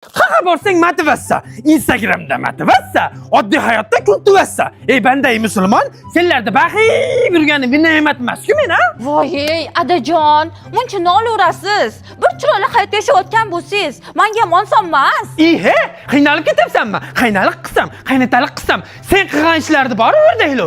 Qaqa borsang motivatsiya, Instagramda motivatsiya, oddiy hayotda kultivatsiya. Ey banday musulmon, senlarda baxil yurgani bir ne'mat emas-ku men, ha? Voy, adajon, muncha nolaverasiz. Bir chiroyli hayot yashayotgan bo'lsangiz, menga ham oson emas. He, qiynalib ketyapsanmi? Qaynalik qilsam, qaynatalik qilsam, sen qilgan ishlarni bor o'rdaylo.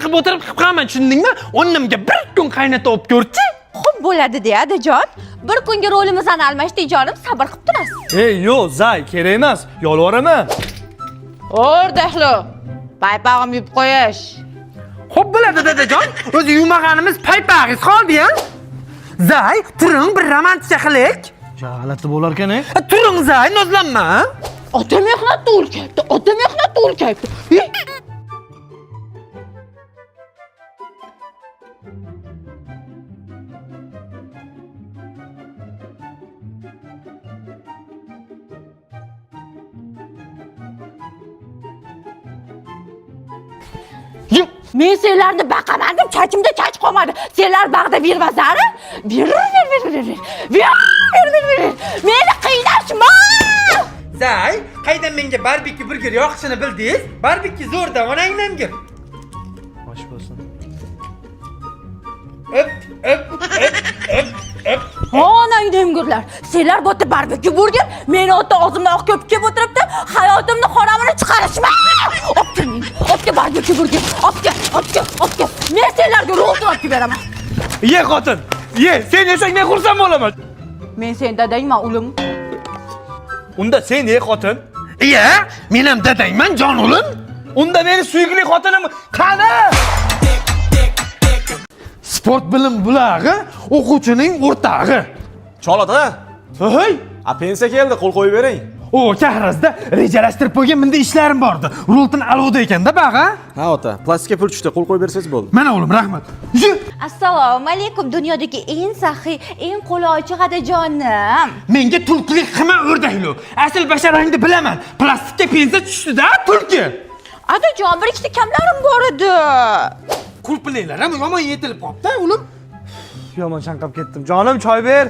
Qilib o'tirib qilib tushundingmi? O'rnimga bir kun qaynata olib ko'rchi. Xo'p bo'ladi-da, adajon. Bir kunga rolimizni almashdik, jonim, sabr qilib turasiz. Ey, yo'q, Zay, kerak emas. Yolvoraman. O'rdahlo. Paypog'im yuvib qo'yish. Xo'p bo'ladi dadajon. O'zi yumag'animiz paypog'ingiz qoldi-ya. Zay, turing bir romantika qilaylik. G'alati bo'lar ekan, Turing Zay, nozlanma. Ota mehnatda o'lkayapti, ota mehnatda o'lkayapti. Men senlarni baqaman deb chachimda chach qolmadi. Senlar bag'da bermasari? Ver. Meni qiynashma! Zay, qaydan menga barbekü burger yoqishini bildingiz? Barbekü zo'rda, onanglamgir. Xo'sh bo'lsin. Onang demgurlar. Senlar bo'ta barbekü burger, meni ota og'zimdan oq ko'pib kelib o'tiribdi. Hayotimni xoramini chiqarishma! Opga barbekü burger. Opga. Men senlarga ro'lni olib beraman. Ye xotin. Ye, sen yesang men xursand bo'laman. Men sen dadangman, ulim. Unda sen ye xotin. Iya, men ham dadangman, jon o'lim. Unda meni suyukli xotinim qani? Sport bilim bulag'i, o'quvchining o'rtog'i. Cholada. Hey, A pensiya keldi, qo'l qo'yib bering. o Kahrazda rejalashtirib qo'ygan menda ishlarim bordi. Rultin aloda ekanda bag'a. Ha ota, plastikka pul tushdi, qo'l qo'yib bersangiz bo'ldi. Mana o'g'lim, rahmat. Assalomu alaykum, dunyodagi eng saxiy, eng qo'lay ochiq adajonim. Menga tulkilik qilma o'rdaklo. Asl basharangni bilaman. Plastikka pensa tushdi-da, tulki. Adajon, bir ikkita kamlarim bor edi. Qulpinlar ham yomon yetilib qopti, o'g'lim. Yomon chanqab ketdim. Jonim, choy ber.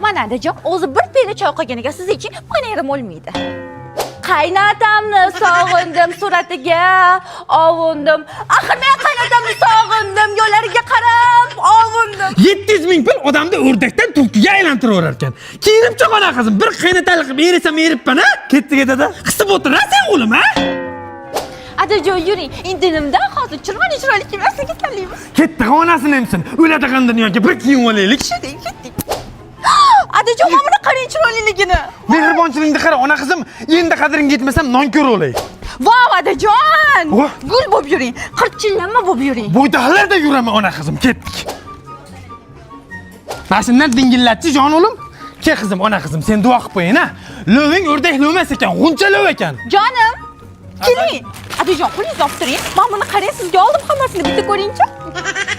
Mana adajon, o'zi bir piyola choy qolganiga siz iching, meni yerim o'lmaydi. Qaynotamni sog'indim, suratiga ovundim. Axir men qaynotamni sog'indim, yo'llariga qarab ovundim. 700 ming pul odamni o'rdakdan tulkiga aylantirib ekan. Kiyinib cho'qona qizim, bir qaynotalik qilib bersam eribman, ha? Ketdi dada. Qisib o'tirasan o'g'lim, ha? Adajon, yuring, indinimdan hozir chiroyli kiyimlarga tanlaymiz. Ketdi onasini emsin. O'ladigan dunyoga bir kiyim olaylik. Ketdik. Adajon, mana qarang chiroyliligini. Mehribonchilikni qara, ona qizim. Endi qadring yetmasam nonkor o'lay. Vow, adajon! Voh. Gul bo'lib yuring, qirchillanma bo'lib yuring. Bo'ydoqlarda yuraman ona qizim, ketdik. Mashindan dingillatchi jon o'lim. Ke qizim, ona qizim, sen duo qilib qo'ying, ha. Loving o'rdak lo'mas ekan, g'uncha lov ekan. Jonim, keling. Adajon, qo'lingizni olib turing. Men buni qarang, sizga oldim hammasini, bitta ko'ring-chi.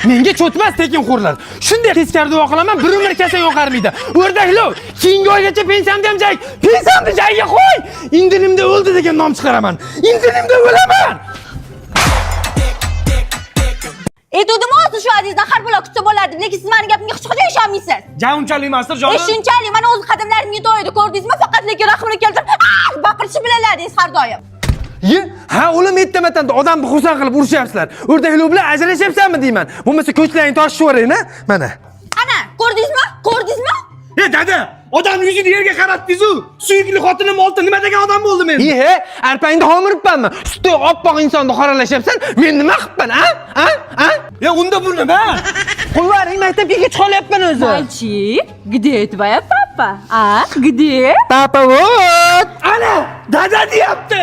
Menga cho'tmas tekinxo'rlar. Shunday teskari duo qilaman, bir umr kasang yoqarmaydi. O'rdaklov, keyingi oygacha pensiyamni ham joy, pensiyamni joyiga qo'y. Indinimda o'ldi degan nom chiqaraman. Indinimda o'laman. Aytdim o'zi shu azizdan har bola kutsa bo'ladi, lekin siz meni gapimga hech qachon ishonmaysiz. Ja unchalik emasdir, jonim. Shunchalik, mana o'z qadamlarimga do'ydi, ko'rdingizmi? Faqat lekin rahmini keltirib, baqirishni bilalardingiz har doim. Ha, o'lim aytmadan odamni xursand qilib urishyapsizlar. O'rdaklov bilan ajrashyapsanmi deyman. Bo'lmasa ko'chlaring toshib yuboring-a, mana. Ana, ko'rdingizmi? Dada, odam yuzini yerga qaratdingiz-ku. Suyukli xotinim oldi, nima degan odam bo'ldim men? He, arpangda homiribmanmi? Sutda oppoq insonni qoralashyapsan, men nima qilibman, ha? Ya unda bu nima? Qo'llaring maktabga kech qolyapman o'zi. Mальчик, где твоя папа? Где? Papa vot. Ana, dada deyapti.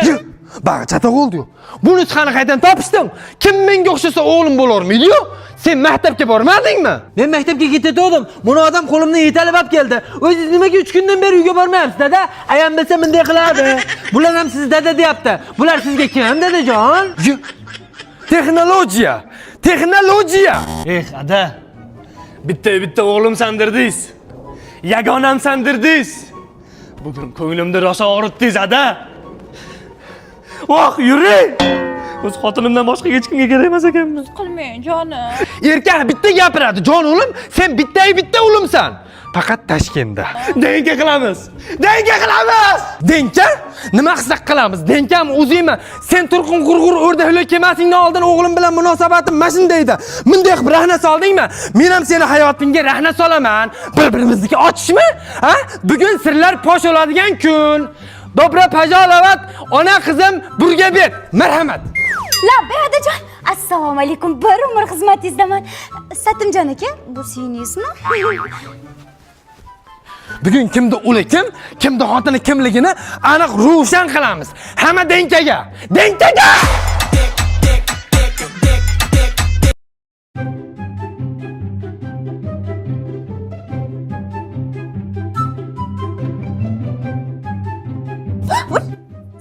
Bag'i chatoq oldi-yu. Buni chiqani qaydan topishdim? Kim menga o'xshasa o'g'lim bo'larmidi-yu? Sen maktabga bormadingmi? Men maktabga ketdim. Buni odam qo'limdan yetalib olib keldi. O'zingiz nimaga 3 kundan beri uyga bormayapsiz, dada? Ayam bilsa bunday qiladi. Bular ham siz dada deyapti. Bular sizga kim, dadajon? Texnologiya. Ada. Bitta o'g'lim sandirdingiz. Yagonam sandirdingiz. Bugun ko'nglimda rosa og'ritdingiz, ada. Voh, yuring. O'z xotinimdan boshqa hech kimga kerak emas ekanman. Qilmang, jonim. Erkak bitta gapiradi, jon o'lim, sen bitta o'limsan. faqat Toshkentda. Denka qilamiz. Denka qilamiz. Denka? Nima qilsak qilamiz? Denkam o'zingmi? Sen turqun qurg'ur o'rdaklar kelmasingdan oldin o'g'lim bilan munosabatim mana shunday edi. Bunday qilib rahna soldingmi? Men ham seni hayotingga rahna solaman. Bir-birimizniki ochishmi? Ha? Bugun sirlar fosh oladigan kun. Добро пожаловать, ona qizim Burgabek. Marhamat. Labbay otajon. Assalomu alaykum. Bir umr xizmatingizdaman. Satimjon aka, bu singizmi? Bugun kimda o'li kim, kimda xotini kimligini aniq ro'shan qilamiz. Hamma denkaga. Denkaga!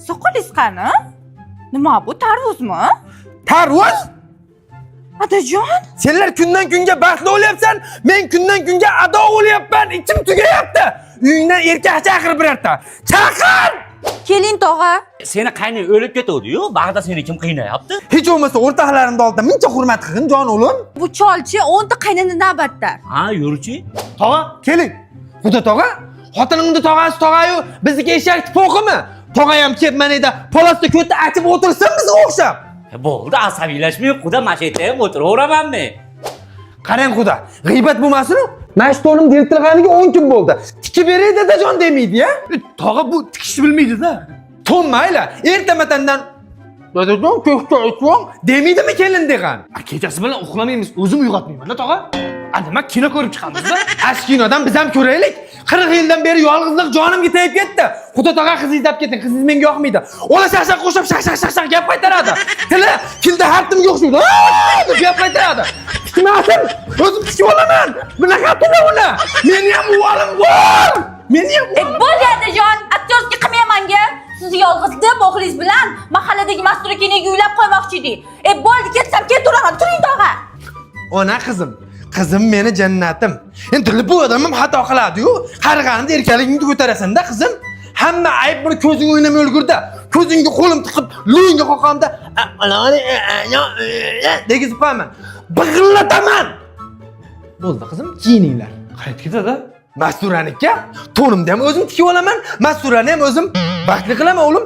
Soqolingiz qani? Nima bu, tarvuzmi? Tarvuz? Otajon, Senlar kundan kunga baxtli bo'lyapsan, men kundan kunga ado bo'lyapman. Ichim tugayapti. Uyingdan erkak chaqir birorta. Chaqir! keling tog'a. Seni qaynay o'lib ketuvdi-yu, bag'da seni kim qiynayapti? Hech bo'lmasa o'rtoqlarimni oldida muncha hurmat qilgin, jon o'g'lim. Bu cholchi 10 ta qaynanadan battar. Ha, yurchi. Tog'a, keling. Xudo tog'a, xotiningni tog'asi tog'ayu, bizniki eshak tipoqimi? Tog'a ham kelib mana eda, polosda ko'tda achib o'tirsin bizga o'xshab. Bo'ldi, asabiylashmay, quda mashayta ham o'tiraveramanmi? Qarang xudo, g'iybat bo'lmasin-ku. Mashtonim deltirganiga 10 kun bo'ldi. Tikib beray dadajon demaydi-ya. Tog'a bu tikishni bilmaydi-da. Tom mayli, ertamatandan dadajon ko'kda aytvoq demaydimi kelin degan. Kechasi bilan uxlamaymiz, o'zim uyg'otmayman-da tog'a. Nima kino ko'rib chiqamiz-da? Ash kinodan biz ham ko'raylik. 40 yildan beri yolg'izlik jonimga tegib ketdi. Xudo tog'a qizingiz deb keting, qizingiz menga yoqmaydi. Ola shaq qo'shib shaq gap qaytaradi. Tili kilda hartimga o'xshaydi. deb gap qaytaradi. Tikmasin, o'zim tikib olaman. Bunaqa tuna uni. Meni ham o'g'lim bor. Meni ham Bo'ldi otajon, aktyorga qilmayman-ga. Siz yolg'iz deb o'g'lingiz bilan mahalladagi masturikiniga uylab qo'ymoqchi edik. Bo'ldi, ketsam keturaman. Turing tog'a. ona qizim. Qizim meni jannatim. Endi bu odam ham xato qiladi-yu. Qarg'anida erkaligingni ko'tarasan-da qizim. Hamma ayb buni ko'zing o'ynamay o'lgurda. Ko'zingga qo'lim tiqib, lo'yingga qoqamda, degizib qo'yaman. Big'illataman. Bo'ldi qizim, kiyininglar. Qayerga ketadi? Masturaniga to'nimni ham o'zim tikib olaman, masturani ham o'zim baxtli qilaman o'g'lim.